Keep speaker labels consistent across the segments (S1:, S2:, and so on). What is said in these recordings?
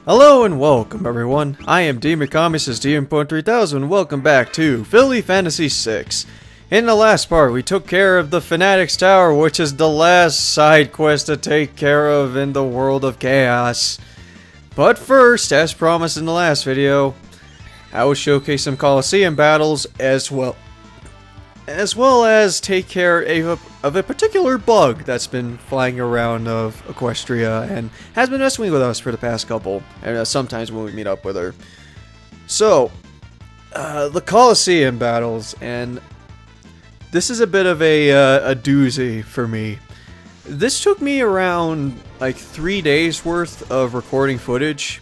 S1: Hello and welcome everyone, I am DMcComics' DM.3000, welcome back to Philly Fantasy 6. In the last part, we took care of the Fanatic's Tower, which is the last side quest to take care of in the world of chaos. But first, as promised in the last video, I will showcase some Coliseum battles as well as take care of a particular bug that's been flying around of Equestria and has been messing with us for the past couple, and sometimes when we meet up with her. So, the Coliseum battles, and this is a bit of a doozy for me. This took me around like 3 days worth of recording footage.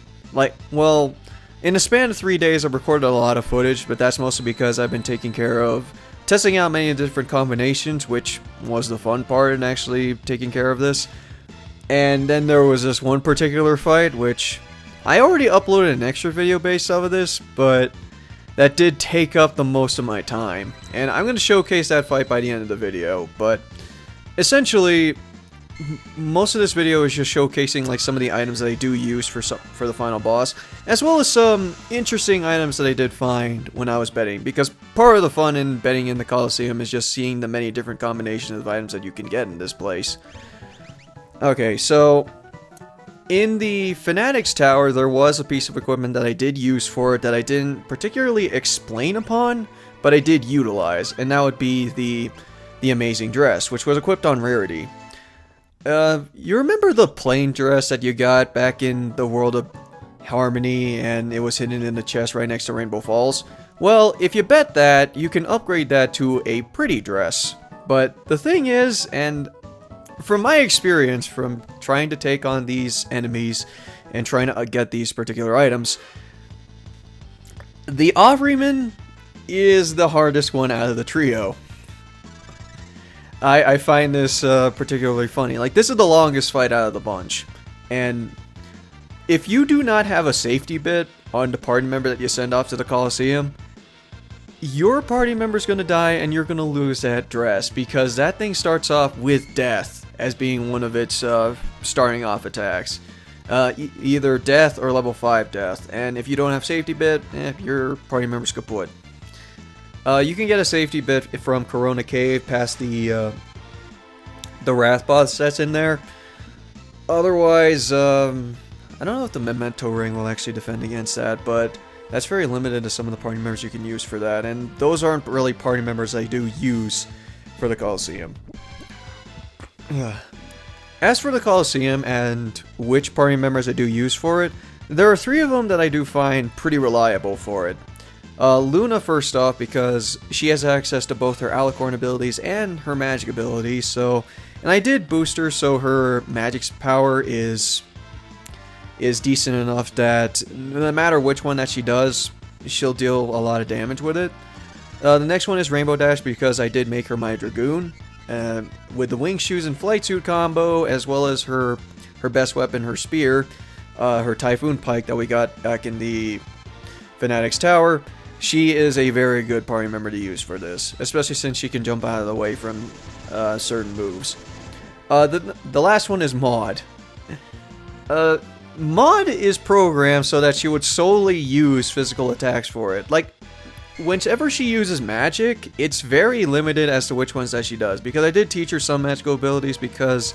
S1: Well, in a span of 3 days I've recorded a lot of footage, but that's mostly because I've been taking care of testing out many different combinations, which was the fun part in actually taking care of this. And then there was this one particular fight, which I already uploaded an extra video based off of this, but that did take up the most of my time. And I'm going to showcase that fight by the end of the video, but essentially, most of this video is just showcasing like some of the items that I do use for the final boss, as well as some interesting items that I did find when I was betting, because part of the fun in betting in the Coliseum is just seeing the many different combinations of items that you can get in this place. Okay, so in the Fanatic's Tower, there was a piece of equipment that I did use for it that I didn't particularly explain upon, but I did utilize, and that would be the Amazing Dress, which was equipped on Rarity. You remember the plain dress that you got back in the world of Harmony and it was hidden in the chest right next to Rainbow Falls? Well, if you bet that, you can upgrade that to a pretty dress. But the thing is, and from my experience from trying to take on these enemies and trying to get these particular items, the Offreman is the hardest one out of the trio. I find this particularly funny. Like, this is the longest fight out of the bunch. And if you do not have a safety bit on the party member that you send off to the Coliseum, your party member's going to die and you're going to lose that dress, because that thing starts off with death as being one of its starting off attacks. Either death or level 5 death. And if you don't have safety bit, your party member's kaput. You can get a safety bit from Corona Cave past the Wrath boss that's in there. Otherwise, I don't know if the Memento Ring will actually defend against that, but that's very limited to some of the party members you can use for that, and those aren't really party members I do use for the Coliseum. As for the Coliseum and which party members I do use for it, there are 3 of them that I do find pretty reliable for it. Luna first off, because she has access to both her Alicorn abilities and her magic abilities, and I did boost her so her magic's power is decent enough that no matter which one that she does, she'll deal a lot of damage with it. The next one is Rainbow Dash, because I did make her my Dragoon, with the Wing Shoes and Flight Suit combo, as well as her best weapon, her Spear, her Typhoon Pike that we got back in the Fanatic's Tower. She is a very good party member to use for this, especially since she can jump out of the way from certain moves. The last one is Maud. Maud is programmed so that she would solely use physical attacks for it. Like, whenever she uses magic, it's very limited as to which ones that she does, because I did teach her some magical abilities, because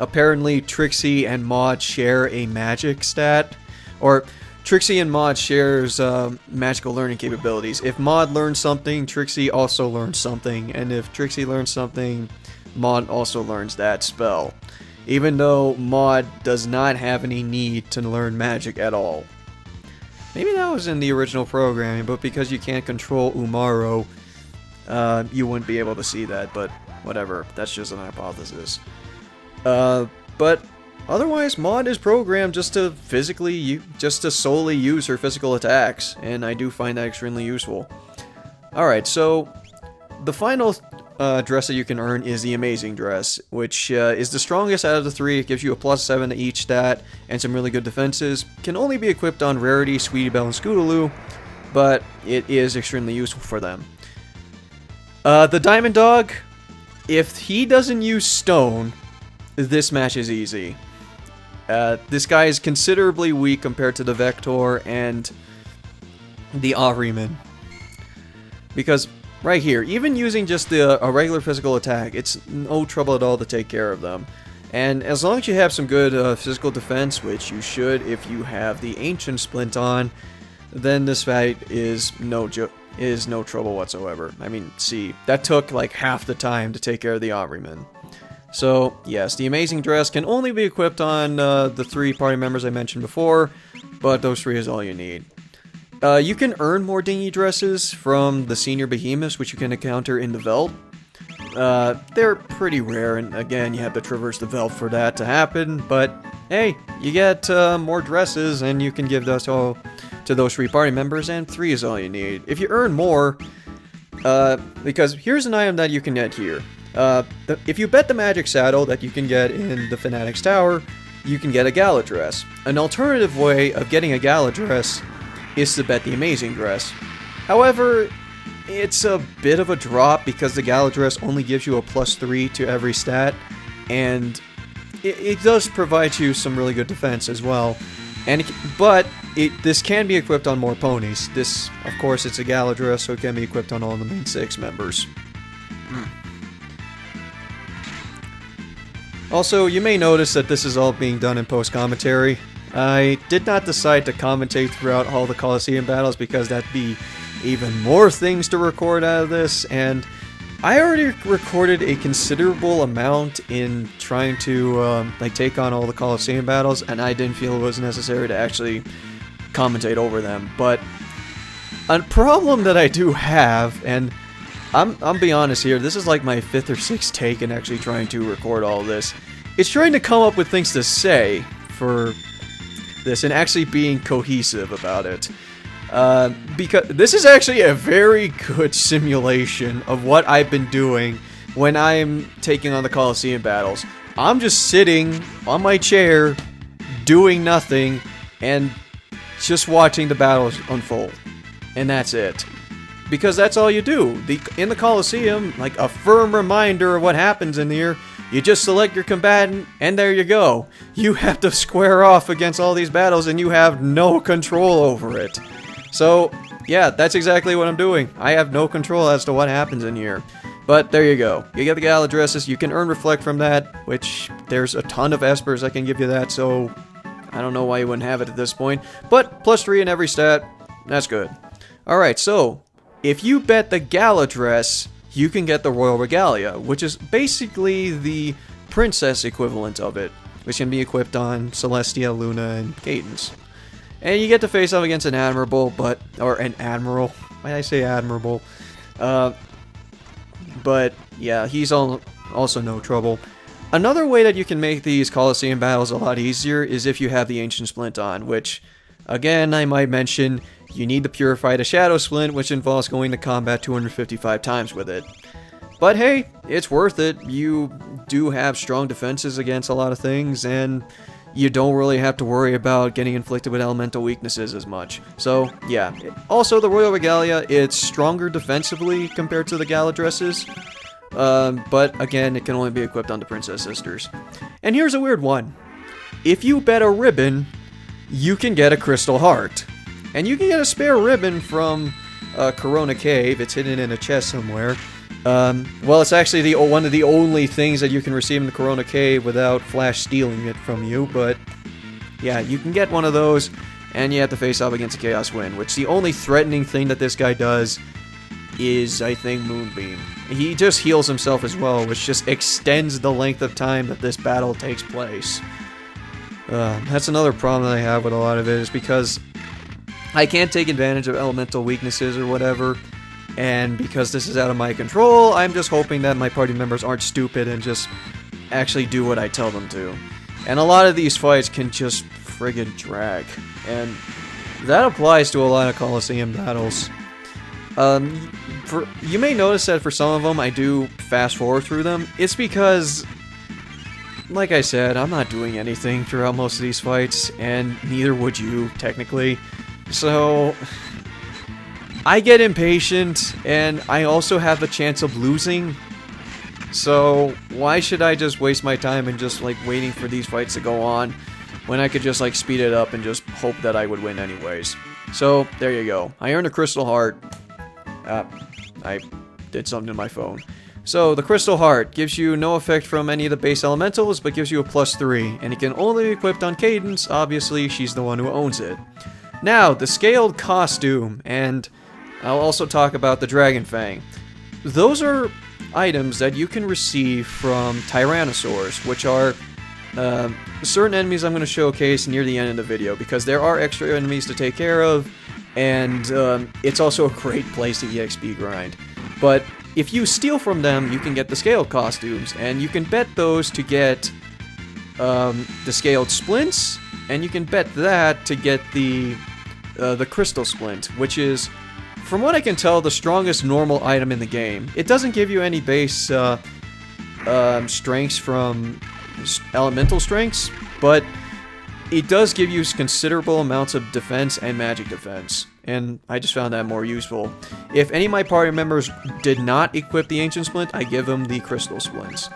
S1: apparently Trixie and Maud share a magic stat, or Trixie and Maud shares magical learning capabilities. If Maud learns something, Trixie also learns something, and if Trixie learns something, Maud also learns that spell. Even though Maud does not have any need to learn magic at all. Maybe that was in the original programming, but because you can't control Umaro, you wouldn't be able to see that, but whatever, that's just an hypothesis. But otherwise, Maud is programmed just to solely use her physical attacks, and I do find that extremely useful. Alright, so the final dress that you can earn is the Amazing Dress, which is the strongest out of the 3. It gives you a +7 to each stat and some really good defenses. Can only be equipped on Rarity, Sweetie Belle, and Scootaloo, but it is extremely useful for them. The Diamond Dog, if he doesn't use Stone, this match is easy. This guy is considerably weak compared to the Vector and the Ahriman. Because right here, even using just a regular physical attack, it's no trouble at all to take care of them. And as long as you have some good physical defense, which you should if you have the Ancient Splint on, then this fight is no trouble whatsoever. I mean, see, that took like half the time to take care of the Ahriman. So, yes, the Amazing Dress can only be equipped on the 3 party members I mentioned before, but those 3 is all you need. You can earn more dingy dresses from the Senior Behemoths, which you can encounter in the Veld. They're pretty rare, and again, you have to traverse the Veld for that to happen, but hey, you get more dresses, and you can give those all to those 3 party members, and 3 is all you need. If you earn more, because here's an item that you can get here. If you bet the Magic Saddle that you can get in the Fanatic's Tower, you can get a Gala Dress. An alternative way of getting a Gala Dress is to bet the Amazing Dress. However, it's a bit of a drop because the Gala Dress only gives you a +3 to every stat, and it does provide you some really good defense as well. But this can be equipped on more ponies. This, of course, it's a Gala Dress, so it can be equipped on all the main 6 members. Also, you may notice that this is all being done in post-commentary. I did not decide to commentate throughout all the Coliseum battles because that'd be even more things to record out of this, and I already recorded a considerable amount in trying to take on all the Coliseum battles, and I didn't feel it was necessary to actually commentate over them. But a problem that I do have, and I'm be honest here, this is like my 5th or 6th take in actually trying to record all this. It's trying to come up with things to say for this and actually being cohesive about it. Because this is actually a very good simulation of what I've been doing when I'm taking on the Coliseum battles. I'm just sitting on my chair, doing nothing, and just watching the battles unfold. And that's it. Because that's all you do. In the Coliseum, like a firm reminder of what happens in here, you just select your combatant, and there you go. You have to square off against all these battles, and you have no control over it. So, yeah, that's exactly what I'm doing. I have no control as to what happens in here. But there you go. You get the Gala Dresses, you can earn Reflect from that, which there's a ton of Espers that can give you that, so I don't know why you wouldn't have it at this point. But +3 in every stat, that's good. Alright, so if you bet the Gala Dress, you can get the Royal Regalia, which is basically the princess equivalent of it, which can be equipped on Celestia, Luna, and Cadence. And you get to face off against an Admirable, or an Admiral. Why did I say Admirable? But yeah, he's also no trouble. Another way that you can make these Coliseum battles a lot easier is if you have the Ancient Splint on, which, again, I might mention, you need to purify the Shadow Splint, which involves going to combat 255 times with it. But hey, it's worth it. You do have strong defenses against a lot of things, and you don't really have to worry about getting inflicted with elemental weaknesses as much. So, yeah. Also, the Royal Regalia, it's stronger defensively compared to the Gala Dresses. But, again, it can only be equipped on the Princess Sisters. And here's a weird one. If you bet a ribbon, you can get a Crystal Heart. And you can get a spare ribbon from Corona Cave. It's hidden in a chest somewhere. Well, it's actually one of the only things that you can receive in the Corona Cave without Flash stealing it from you, but yeah, you can get one of those, and you have to face off against a Chaos Wind, which the only threatening thing that this guy does is, I think, Moonbeam. He just heals himself as well, which just extends the length of time that this battle takes place. That's another problem that I have with a lot of it, is because I can't take advantage of elemental weaknesses or whatever. And because this is out of my control, I'm just hoping that my party members aren't stupid and just actually do what I tell them to. And a lot of these fights can just friggin' drag. And that applies to a lot of Coliseum battles. You may notice that for some of them, I do fast forward through them. It's because, like I said, I'm not doing anything throughout most of these fights, and neither would you, technically. So I get impatient, and I also have the chance of losing. So why should I just waste my time and just like waiting for these fights to go on? when I could just like speed it up and just hope that I would win anyways. So there you go. I earned a Crystal Heart. I did something to my phone. So the Crystal Heart gives you no effect from any of the base elementals, but gives you a +3, and it can only be equipped on Cadence. Obviously, she's the one who owns it. Now, the scaled costume, and I'll also talk about the Dragon Fang. Those are items that you can receive from Tyrannosaurs, which are certain enemies I'm going to showcase near the end of the video, because there are extra enemies to take care of, and it's also a great place to EXP grind. But if you steal from them, you can get the scaled costumes, and you can bet those to get the scaled splints, and you can bet that to get the crystal splint, which is, from what I can tell, the strongest normal item in the game. It doesn't give you any base strengths from elemental strengths, but it does give you considerable amounts of defense and magic defense, and I just found that more useful. If any of my party members did not equip the Ancient Splint, I give them the Crystal Splints.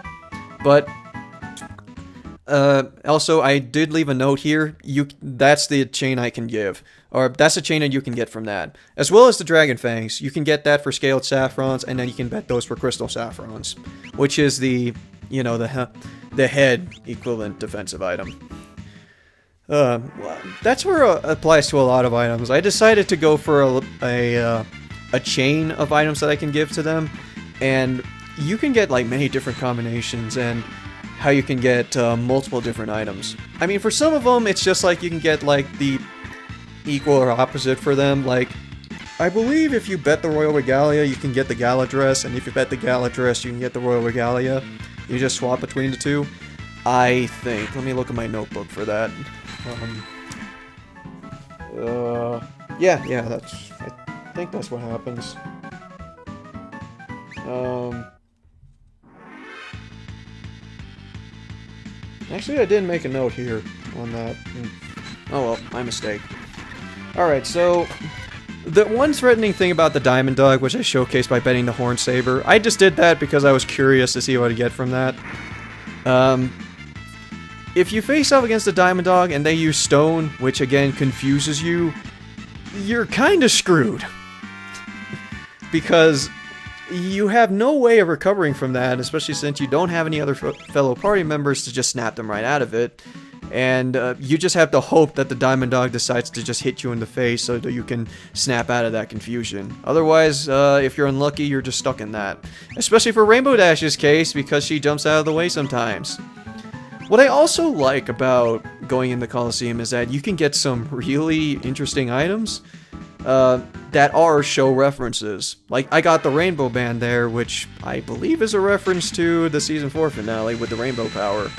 S1: But also, I did leave a note here. That's the chain I can give, or that's the chain that you can get from that, as well as the Dragon Fangs. You can get that for scaled saffrons, and then you can bet those for crystal saffrons, which is the, you know, the head equivalent defensive item. That's where it applies to a lot of items. I decided to go for a chain of items that I can give to them, and you can get like many different combinations and how you can get multiple different items. I mean, for some of them, it's just like you can get like the equal or opposite for them. Like, I believe if you bet the Royal Regalia, you can get the Gala Dress, and if you bet the Gala Dress, you can get the Royal Regalia. You just swap between the two. I think. Let me look at my notebook for that. Yeah, that's, I think that's what happens. Actually, I didn't make a note here on that. Oh well, my mistake. Alright, so the one threatening thing about the Diamond Dog, which I showcased by betting the Horn Saber, I just did that because I was curious to see what I'd get from that. If you face off against the Diamond Dog and they use Stone, which again confuses you, you're kinda screwed. Because you have no way of recovering from that, especially since you don't have any other fellow party members to just snap them right out of it. And you just have to hope that the Diamond Dog decides to just hit you in the face so that you can snap out of that confusion. Otherwise, if you're unlucky, you're just stuck in that. Especially for Rainbow Dash's case, because she jumps out of the way sometimes. What I also like about going in the Coliseum is that you can get some really interesting items that are show references. Like, I got the Rainbow Band there, which I believe is a reference to the Season 4 finale with the Rainbow Power,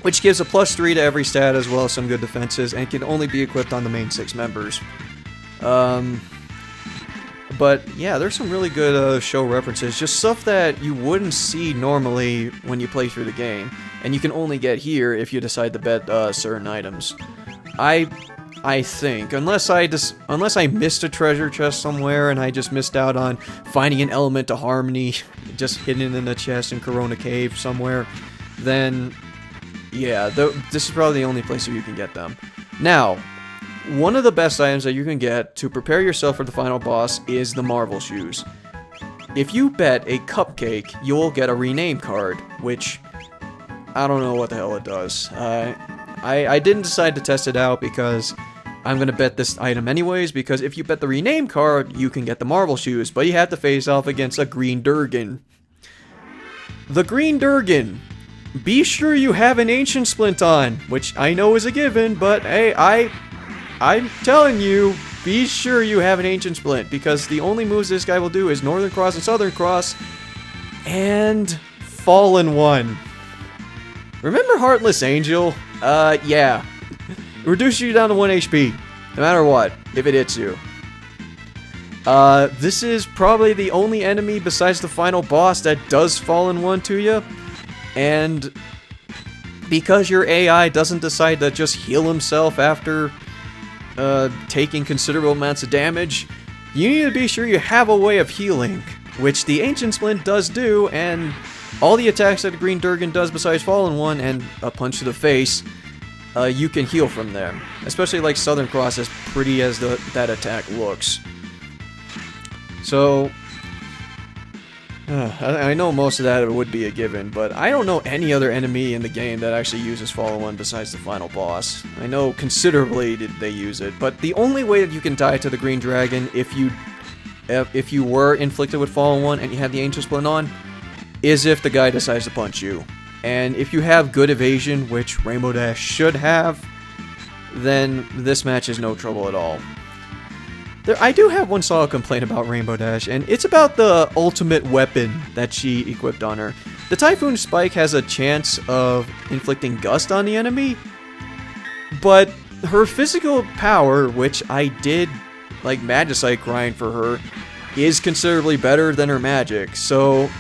S1: which gives a +3 to every stat as well as some good defenses, and can only be equipped on the main 6 members. But yeah, there's some really good show references, just stuff that you wouldn't see normally when you play through the game, and you can only get here if you decide to bet certain items. I think, unless I missed a treasure chest somewhere and I just missed out on finding an element to Harmony just hidden in a chest in Corona Cave somewhere, then yeah, this is probably the only place where you can get them. Now, one of the best items that you can get to prepare yourself for the final boss is the Marvel Shoes. If you bet a cupcake, you'll get a rename card, which I don't know what the hell it does. I didn't decide to test it out because I'm gonna bet this item anyways, because if you bet the rename card, you can get the Marvel Shoes, but you have to face off against a Green Durgan. The Green Durgan. Be sure you have an Ancient Splint on, which I know is a given, but hey, I'm telling you, be sure you have an Ancient Splint, because the only moves this guy will do is Northern Cross and Southern Cross, and Fallen One. Remember Heartless Angel? Yeah. It reduces you down to 1 HP, no matter what, if it hits you. This is probably the only enemy besides the final boss that does Fallen One to you, and because your AI doesn't decide to just heal himself after taking considerable amounts of damage, you need to be sure you have a way of healing, which the Ancient Splint does do, and all the attacks that the Green Durgan does besides Fallen One and a punch to the face you can heal from them. Especially like Southern Cross, as pretty as that attack looks. So, I know most of that would be a given, but I don't know any other enemy in the game that actually uses Fallen One besides the final boss. I know considerably they use it, but the only way that you can die to the Green Dragon if you were inflicted with Fallen One and you had the Angel Splint on, is if the guy decides to punch you. And if you have good evasion, which Rainbow Dash should have, then this match is no trouble at all. I do have one solid complaint about Rainbow Dash, and it's about the ultimate weapon that she equipped on her. The Typhoon Spike has a chance of inflicting Gust on the enemy, but her physical power, which I did like Magicite grind for her, is considerably better than her magic, so...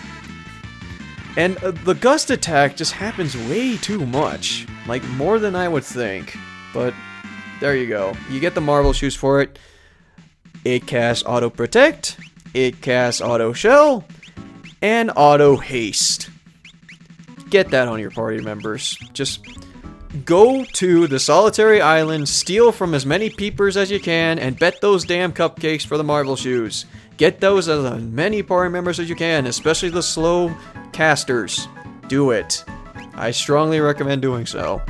S1: And the Gust attack just happens way too much, like more than I would think, but there you go. You get the Marble Shoes for it. It casts Auto Protect, it casts Auto Shell, and Auto Haste. Get that on your party members. Just go to the solitary island, steal from as many peepers as you can, and bet those damn cupcakes for the Marble Shoes. Get those as many party members as you can, especially the slow casters. Do it. I strongly recommend doing so.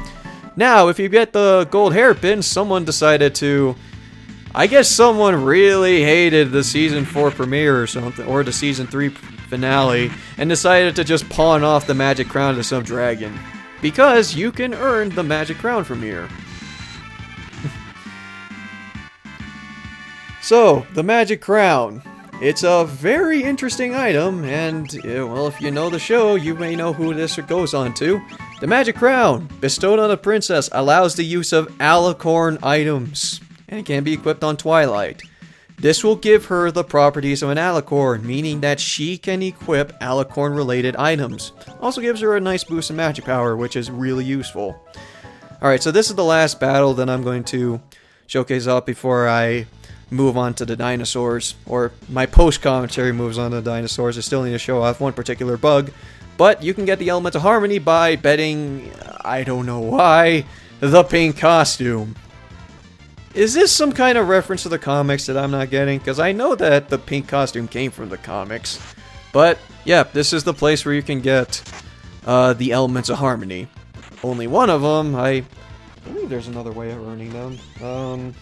S1: Now, if you get the gold hairpin, someone decided to... I guess someone really hated the Season 4 premiere or something, or the Season 3 finale, and decided to just pawn off the Magic Crown to some dragon. Because you can earn the Magic Crown from here. So, the Magic Crown. It's a very interesting item, and, well, if you know the show, you may know who this goes on to. The Magic Crown, bestowed on a princess, allows the use of alicorn items, and it can be equipped on Twilight. This will give her the properties of an alicorn, meaning that she can equip alicorn-related items. Also gives her a nice boost in magic power, which is really useful. Alright, so this is the last battle that I'm going to showcase up before I move on to the dinosaurs, or my post-commentary moves on to the dinosaurs. I still need to show off one particular bug, but you can get the Element of Harmony by betting, I don't know why, the pink costume. Is this some kind of reference to the comics that I'm not getting? Because I know that the pink costume came from the comics. But, yeah, this is the place where you can get the Elements of Harmony. Only one of them. I believe there's another way of earning them.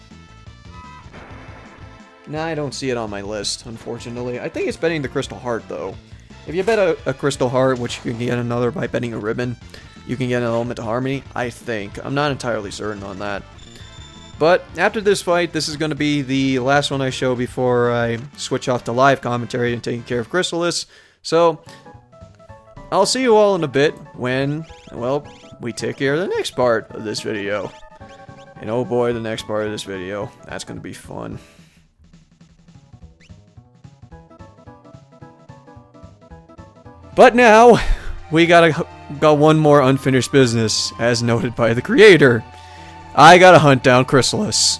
S1: Nah, I don't see it on my list, unfortunately. I think it's betting the Crystal Heart, though. If you bet a Crystal Heart, which you can get another by betting a ribbon, you can get an Element of Harmony, I think. I'm not entirely certain on that. But after this fight, this is going to be the last one I show before I switch off to live commentary and taking care of Chrysalis. So, I'll see you all in a bit when, well, we take care of the next part of this video. And oh boy, the next part of this video, that's going to be fun. But now, we got one more unfinished business, as noted by the creator. I gotta hunt down Chrysalis.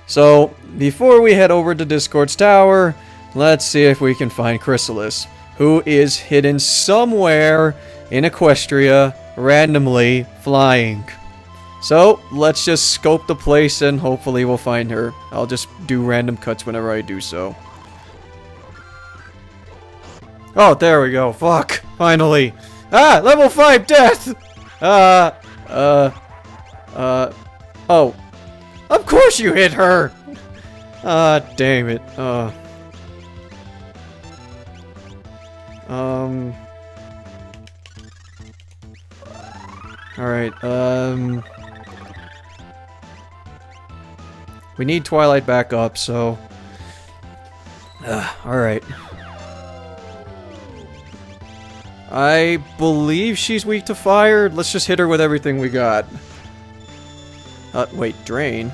S1: So, before we head over to Discord's tower, let's see if we can find Chrysalis, who is hidden somewhere in Equestria, randomly flying. So, let's just scope the place and hopefully we'll find her. I'll just do random cuts whenever I do so. Oh, there we go. Fuck. Finally. Ah! Level 5 death! Oh. Of course you hit her! Ah, damn it. Alright, we need Twilight back up, so... alright. I believe she's weak to fire. Let's just hit her with everything we got. Wait, drain?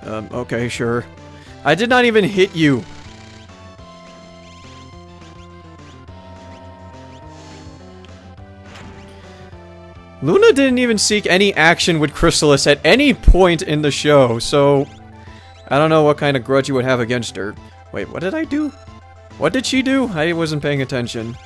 S1: Okay, sure. I did not even hit you. Luna didn't even seek any action with Chrysalis at any point in the show, so... I don't know what kind of grudge you would have against her. Wait, what did I do? What did she do? I wasn't paying attention.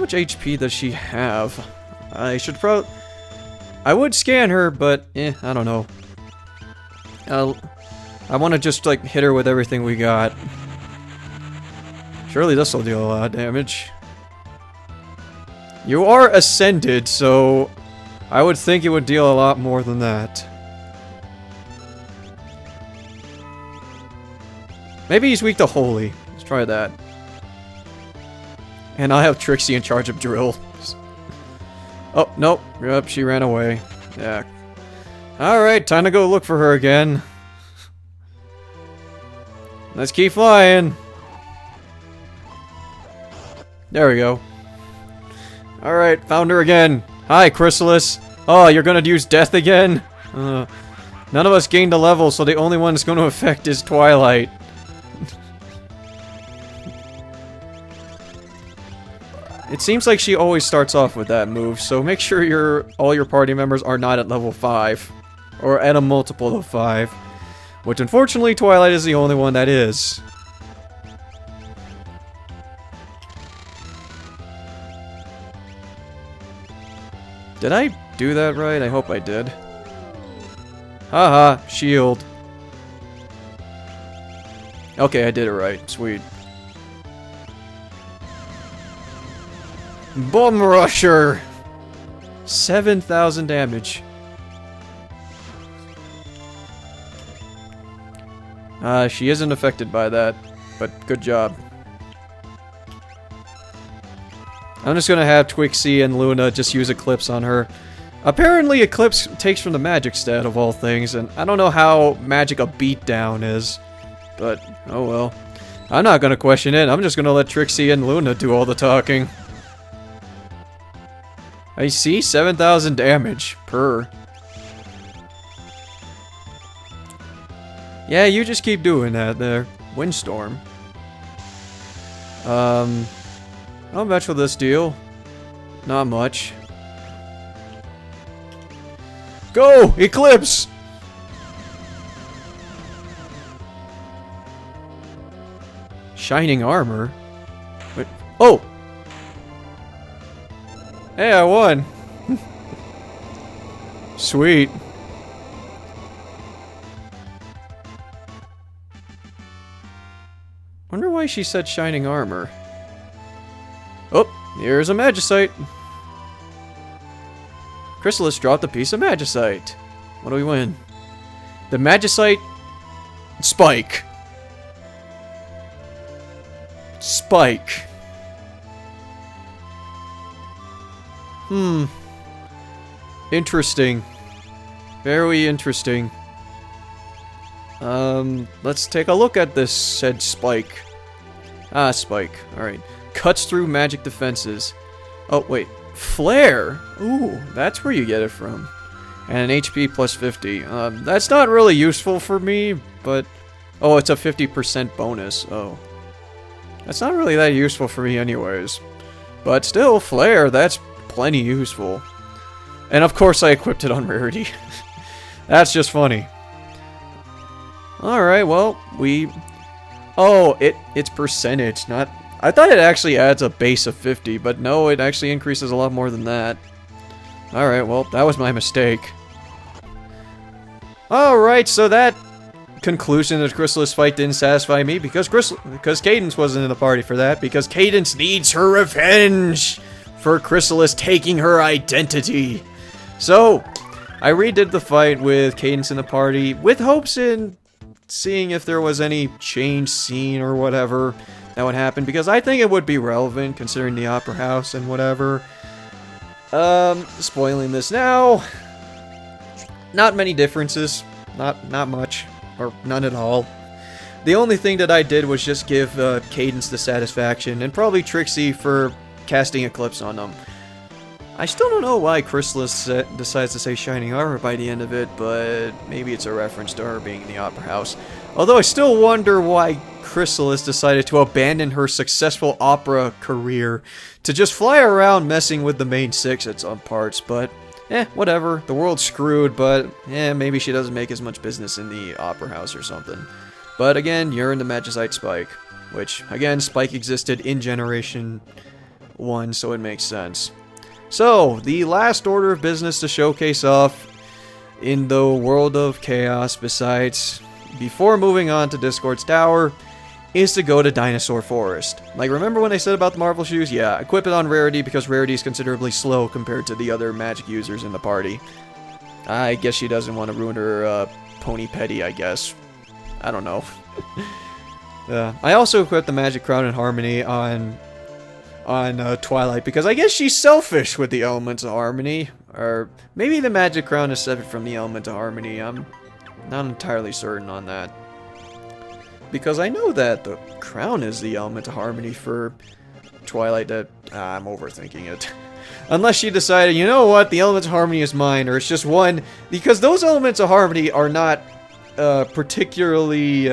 S1: much HP does she have? I should I would scan her, but I don't know. I want to just like hit her with everything we got. Surely this will deal a lot of damage. You are ascended, so I would think it would deal a lot more than that. Maybe he's weak to Holy. Let's try that. And I'll have Trixie in charge of Drill. Oh, nope. Yep, she ran away. Yeah. Alright, time to go look for her again. Let's keep flying. There we go. Alright, found her again. Hi, Chrysalis. Oh, you're gonna use death again? None of us gained a level, so the only one it's going to affect is Twilight. It seems like she always starts off with that move, so make sure all your party members are not at level 5. Or at a multiple of 5. Which unfortunately, Twilight is the only one that is. Did I do that right? I hope I did. Haha, shield. Okay, I did it right. Sweet. Bomb Rusher! 7,000 damage. She isn't affected by that, but good job. I'm just gonna have Twixie and Luna just use Eclipse on her. Apparently Eclipse takes from the magic stat of all things, and I don't know how magic a beatdown is. But, oh well. I'm not gonna question it, I'm just gonna let Trixie and Luna do all the talking. I see 7,000 damage per. Yeah, you just keep doing that there. Windstorm. How much will this deal? Not much. Go! Eclipse! Shining armor? Wait. Oh! Hey, I won! Sweet. Wonder why she said shining armor. Oh, here's a Magicite. Chrysalis dropped a piece of Magicite. What do we win? The Magicite Spike. Spike. Interesting. Very interesting. Let's take a look at this said Spike. Ah, Spike. Alright. Cuts through magic defenses. Oh, wait. Flare! Ooh, that's where you get it from. And an HP plus 50. That's not really useful for me, but... Oh, it's a 50% bonus. Oh. That's not really that useful for me anyways. But still, Flare, that's plenty useful. And of course I equipped it on Rarity. That's just funny. Alright, well, we... Oh, it's percentage, not... I thought it actually adds a base of 50, but no, it actually increases a lot more than that. Alright, well, that was my mistake. Alright, so that conclusion of the Chrysalis fight didn't satisfy me because Cadence wasn't in the party for that, because Cadence needs her revenge for Chrysalis taking her identity. So, I redid the fight with Cadence in the party with hopes in seeing if there was any change scene or whatever that would happen, because I think it would be relevant considering the Opera House and whatever. Spoiling this now. Not many differences. Not much. Or none at all. The only thing that I did was just give Cadence the satisfaction, and probably Trixie for casting Eclipse on them. I still don't know why Chrysalis decides to say Shining Armor by the end of it, but maybe it's a reference to her being in the Opera House. Although I still wonder why Chrysalis decided to abandon her successful opera career to just fly around messing with the main six at some parts, but whatever. The world's screwed, but maybe she doesn't make as much business in the Opera House or something. But again, you're in the Magicite Spike, which, again, Spike existed in Generation one, so it makes sense. So, the last order of business to showcase off in the world of chaos, before moving on to Discord's Tower, is to go to Dinosaur Forest. Like, remember when I said about the Marvel shoes? Yeah, equip it on Rarity because Rarity is considerably slow compared to the other magic users in the party. I guess she doesn't want to ruin her Pony Petty, I guess. I don't know. I also equipped the Magic Crown and Harmony on Twilight because I guess she's selfish with the Elements of Harmony. Or maybe the Magic Crown is separate from the Element of Harmony. I'm not entirely certain on that. Because I know that the crown is the Element of Harmony for Twilight. I'm overthinking it. Unless she decided, you know what, the Elements of Harmony is mine, or it's just one. Because those Elements of Harmony are not particularly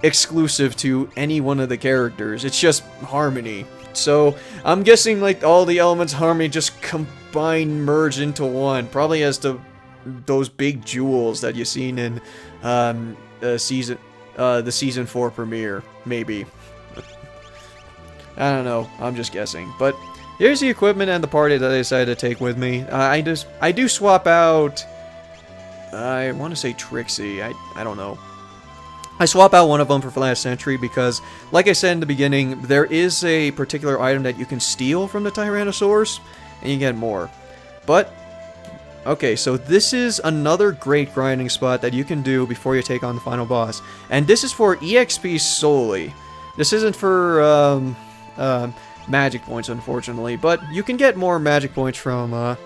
S1: exclusive to any one of the characters. It's just Harmony. So I'm guessing like all the Elements of Harmony just combine, merge into one. Probably as those big jewels that you've seen in the season 4 premiere, maybe. I don't know. I'm just guessing. But here's the equipment and the party that I decided to take with me. I do swap out. I want to say Trixie. I don't know. I swap out one of them for Last Century because, like I said in the beginning, there is a particular item that you can steal from the Tyrannosaurs, and you get more. But, okay, so this is another great grinding spot that you can do before you take on the final boss. And this is for Exp Solely. This isn't for magic points, unfortunately, but you can get more magic points from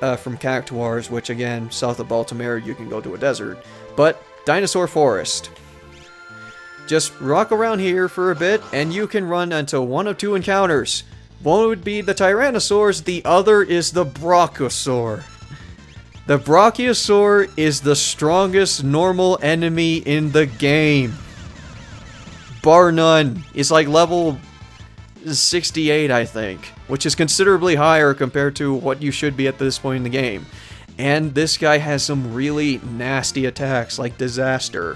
S1: Cactuars, which, again, south of Baltimore, you can go to a desert. But Dinosaur Forest. Just rock around here for a bit, and you can run into one of two encounters. One would be the Tyrannosaurs, the other is the Brachiosaur. The Brachiosaur is the strongest normal enemy in the game. Bar none. It's like level 68, I think, which is considerably higher compared to what you should be at this point in the game. And this guy has some really nasty attacks, like Disaster.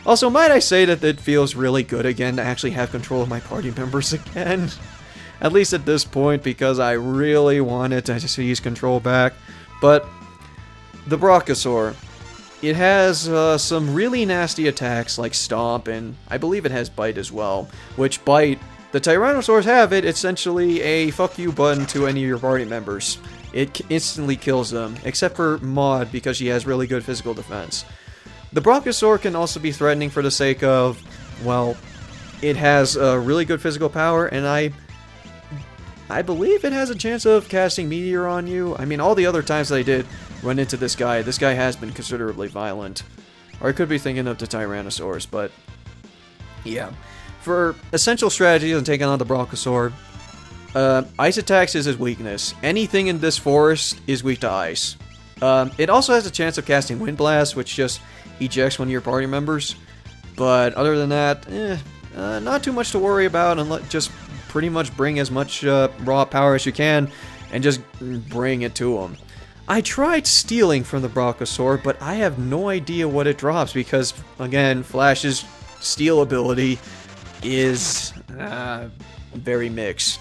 S1: Also, might I say that it feels really good again to actually have control of my party members again? At least at this point, because I really wanted to seize control back. But the Brachiosaur, it has some really nasty attacks like Stomp, and I believe it has Bite as well. Which Bite, the Tyrannosaurs have it, essentially a fuck you button to any of your party members. It instantly kills them, except for Maud because she has really good physical defense. The Brachiosaur can also be threatening for the sake of, well, it has really good physical power, and I believe it has a chance of casting Meteor on you. I mean, all the other times that I did run into this guy has been considerably violent. Or I could be thinking of the Tyrannosaurs, but yeah. For essential strategies on taking on the Brachiosaur, ice attacks is his weakness. Anything in this forest is weak to ice. It also has a chance of casting Wind Blast, which just ejects one of your party members. But other than that, not too much to worry about, and just pretty much bring as much raw power as you can, and just bring it to him. I tried stealing from the Brachiosaur, but I have no idea what it drops, because, again, Flash's steal ability is very mixed.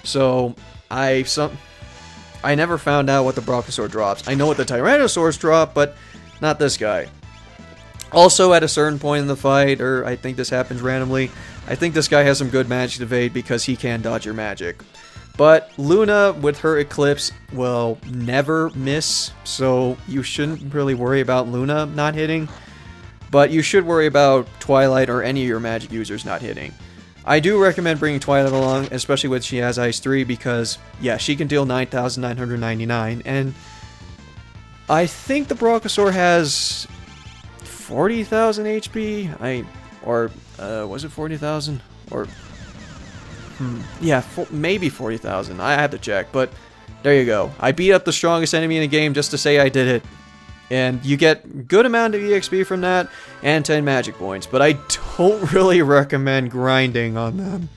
S1: So, I never found out what the Brachiosaur drops. I know what the Tyrannosaurs drop, but not this guy. Also, at a certain point in the fight, or I think this happens randomly, I think this guy has some good magic evade because he can dodge your magic. But Luna, with her Eclipse, will never miss, so you shouldn't really worry about Luna not hitting. But you should worry about Twilight or any of your magic users not hitting. I do recommend bringing Twilight along, especially when she has Ice 3, because, yeah, she can deal 9,999, and I think the Brachiosaur has 40,000 HP? Was it 40,000? Or, yeah, maybe 40,000. I have to check, but there you go. I beat up the strongest enemy in the game just to say I did it. And you get good amount of EXP from that, and 10 magic points, but I don't really recommend grinding on them.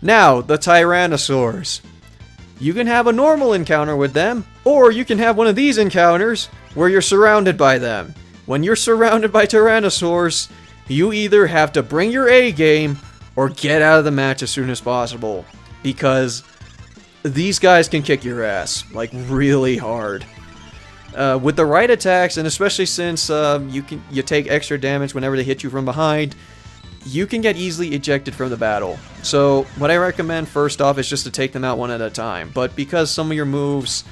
S1: Now, the Tyrannosaurs. You can have a normal encounter with them, or you can have one of these encounters where you're surrounded by them. When you're surrounded by Tyrannosaurs, you either have to bring your A game, or get out of the match as soon as possible. because these guys can kick your ass, like, really hard. With the right attacks, and especially since you take extra damage whenever they hit you from behind, you can get easily ejected from the battle. So what I recommend first off is just to take them out one at a time. But because some of your moves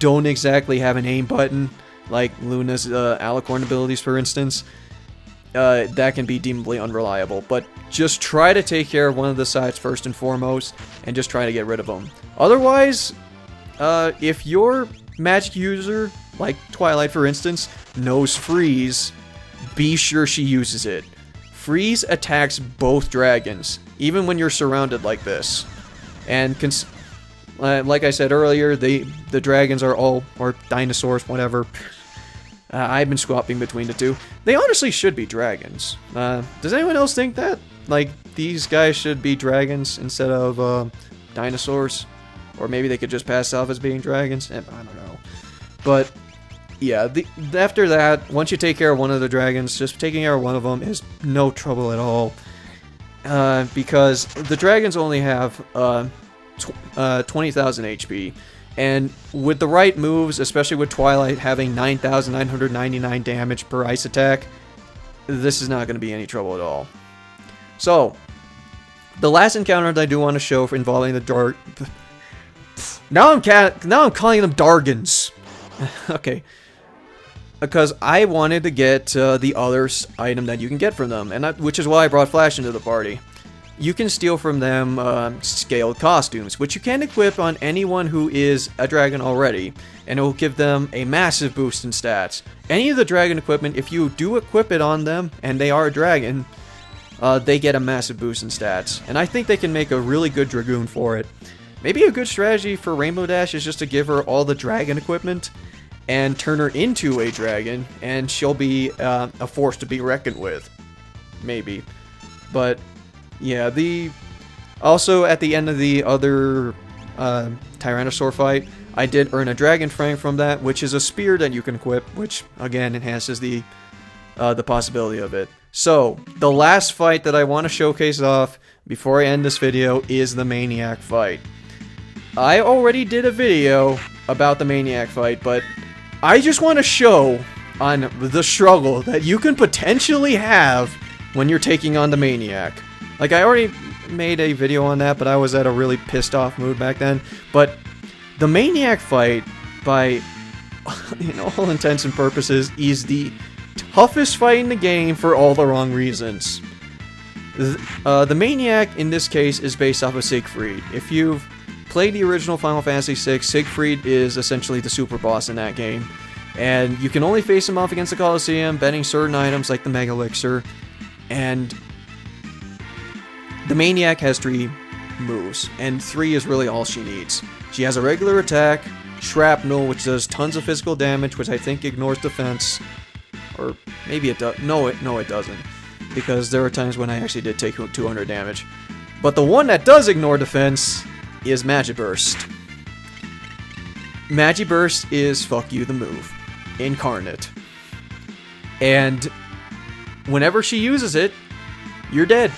S1: don't exactly have an aim button, like Luna's Alicorn abilities for instance, that can be deemably unreliable. But just try to take care of one of the sides first and foremost, and just try to get rid of them. Otherwise, if your magic user, like Twilight for instance, knows Freeze, be sure she uses it. Freeze attacks both dragons, even when you're surrounded like this. And like I said earlier, the dragons are all, or dinosaurs, whatever. I've been swapping between the two. They honestly should be dragons. Does anyone else think that? Like, these guys should be dragons instead of dinosaurs? Or maybe they could just pass off as being dragons? I don't know. But yeah, after that, once you take care of one of the dragons, just taking care of one of them is no trouble at all. Because the dragons only have 20,000 HP. And with the right moves, especially with Twilight having 9,999 damage per ice attack, this is not going to be any trouble at all. So, the last encounter that I do want to show for involving the Now I'm calling them Dargans. Okay. Because I wanted to get the other item that you can get from them, and which is why I brought Flash into the party. You can steal from them scaled costumes, which you can equip on anyone who is a dragon already, and it will give them a massive boost in stats. Any of the dragon equipment, if you do equip it on them, and they are a dragon, they get a massive boost in stats. And I think they can make a really good Dragoon for it. Maybe a good strategy for Rainbow Dash is just to give her all the dragon equipment, and turn her into a dragon, and she'll be a force to be reckoned with. Maybe. But yeah, also at the end of the other Tyrannosaur fight, I did earn a Dragon Fang from that, which is a spear that you can equip, which again enhances the possibility of it. So, the last fight that I want to showcase off before I end this video is the Maniac fight. I already did a video about the Maniac fight, but I just want to show on the struggle that you can potentially have when you're taking on the Maniac. Like, I already made a video on that, but I was at a really pissed off mood back then. But the Maniac fight, by in all intents and purposes, is the toughest fight in the game for all the wrong reasons. The Maniac, in this case, is based off of Siegfried. If you've played the original Final Fantasy VI, Siegfried is essentially the super boss in that game. And you can only face him off against the Coliseum, betting certain items like the Mega Elixir. And the Maniac has 3 moves, and 3 is really all she needs. She has a regular attack, Shrapnel, which does tons of physical damage, which I think ignores defense. Or maybe it does. No, it doesn't. Because there are times when I actually did take 200 damage. But the one that does ignore defense is Magiburst. Magiburst is fuck you the move. Incarnate. And whenever she uses it, you're dead.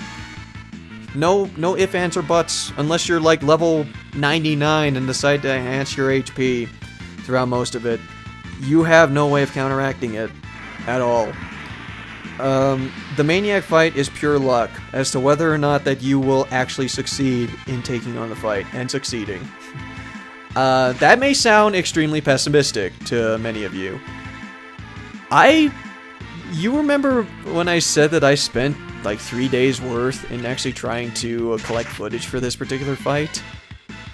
S1: No ifs, ands, or buts, unless you're like level 99 and decide to enhance your HP throughout most of it. You have no way of counteracting it at all. The Maniac fight is pure luck as to whether or not that you will actually succeed in taking on the fight and succeeding. That may sound extremely pessimistic to many of you. You remember when I said that I spent like 3 days worth in actually trying to collect footage for this particular fight?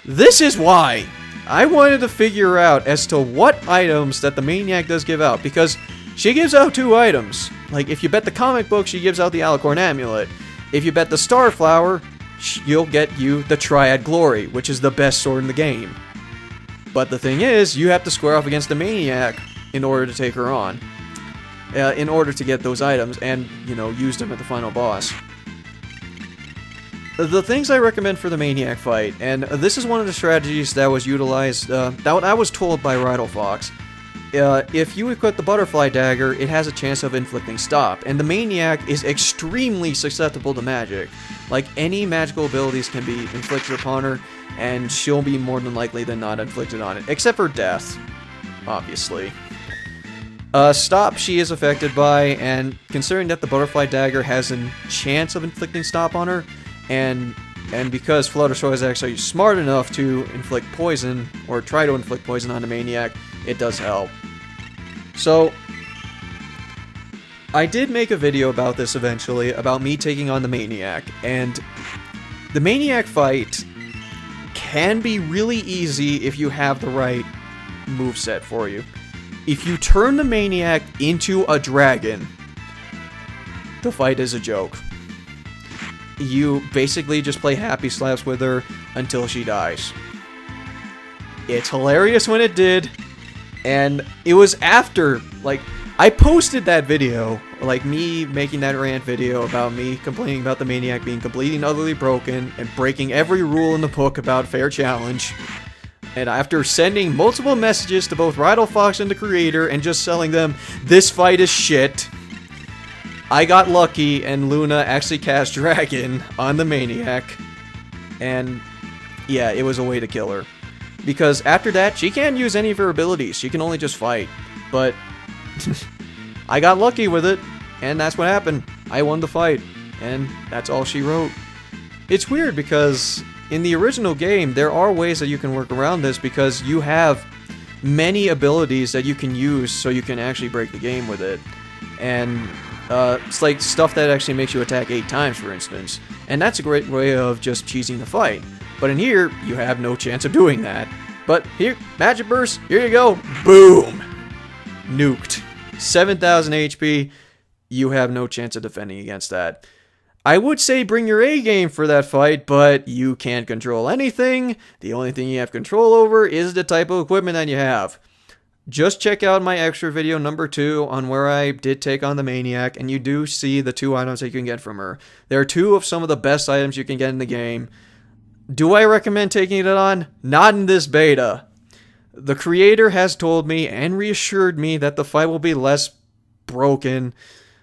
S1: This is why! I wanted to figure out as to what items that the Maniac does give out, because she gives out 2 items. Like, if you bet the comic book, she gives out the Alicorn Amulet. If you bet the Starflower, you'll get you the Triad Glory, which is the best sword in the game. But the thing is, you have to square off against the Maniac in order to take her on. In order to get those items and, you know, use them at the final boss. The things I recommend for the Maniac fight, and this is one of the strategies that was utilized, that I was told by Rydle Fox, if you equip the Butterfly Dagger, it has a chance of inflicting stop, and the Maniac is extremely susceptible to magic. Like, any magical abilities can be inflicted upon her, and she'll be more than likely than not inflicted on it, except for death, obviously. Stop she is affected by, and considering that the Butterfly Dagger has a chance of inflicting stop on her, and because Fluttershy is actually smart enough to inflict poison, or try to inflict poison on the Maniac, it does help. So, I did make a video about this eventually, about me taking on the Maniac, and the Maniac fight can be really easy if you have the right moveset for you. If you turn the Maniac into a dragon, the fight is a joke. You basically just play happy slaps with her until she dies. It's hilarious when it did, and it was after, like, I posted that video, like me making that rant video about me complaining about the Maniac being completely and utterly broken and breaking every rule in the book about fair challenge. And after sending multiple messages to both Rydell Fox and the creator and just telling them, this fight is shit, I got lucky and Luna actually cast Dragon on the Maniac. And yeah, it was a way to kill her. Because after that, she can't use any of her abilities. She can only just fight. But I got lucky with it, and that's what happened. I won the fight, and that's all she wrote. It's weird because in the original game, there are ways that you can work around this because you have many abilities that you can use so you can actually break the game with it. And it's like stuff that actually makes you attack 8 times, for instance. And that's a great way of just cheesing the fight. But in here, you have no chance of doing that. But here, Magic Burst, here you go. Boom! Nuked. 7,000 HP, you have no chance of defending against that. I would say bring your A game for that fight, but you can't control anything. The only thing you have control over is the type of equipment that you have. Just check out my extra video number 2 on where I did take on the Maniac, and you do see the 2 items that you can get from her. There are 2 of some of the best items you can get in the game. Do I recommend taking it on? Not in this beta. The creator has told me and reassured me that the fight will be less broken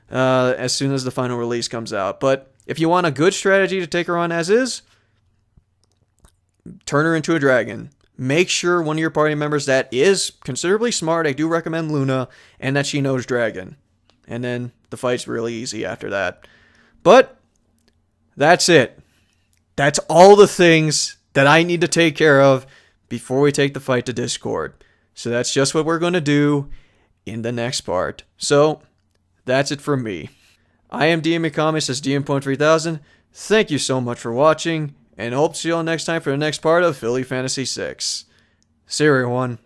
S1: as soon as the final release comes out. But if you want a good strategy to take her on as is, turn her into a dragon. Make sure one of your party members that is considerably smart, I do recommend Luna, and that she knows dragon. And then the fight's really easy after that. But that's it. That's all the things that I need to take care of before we take the fight to Discord. So that's just what we're going to do in the next part. So that's it from me. I am DM This is DM.3000. Thank you so much for watching, and hope to see you all next time for the next part of Philly Fantasy 6. See you, everyone.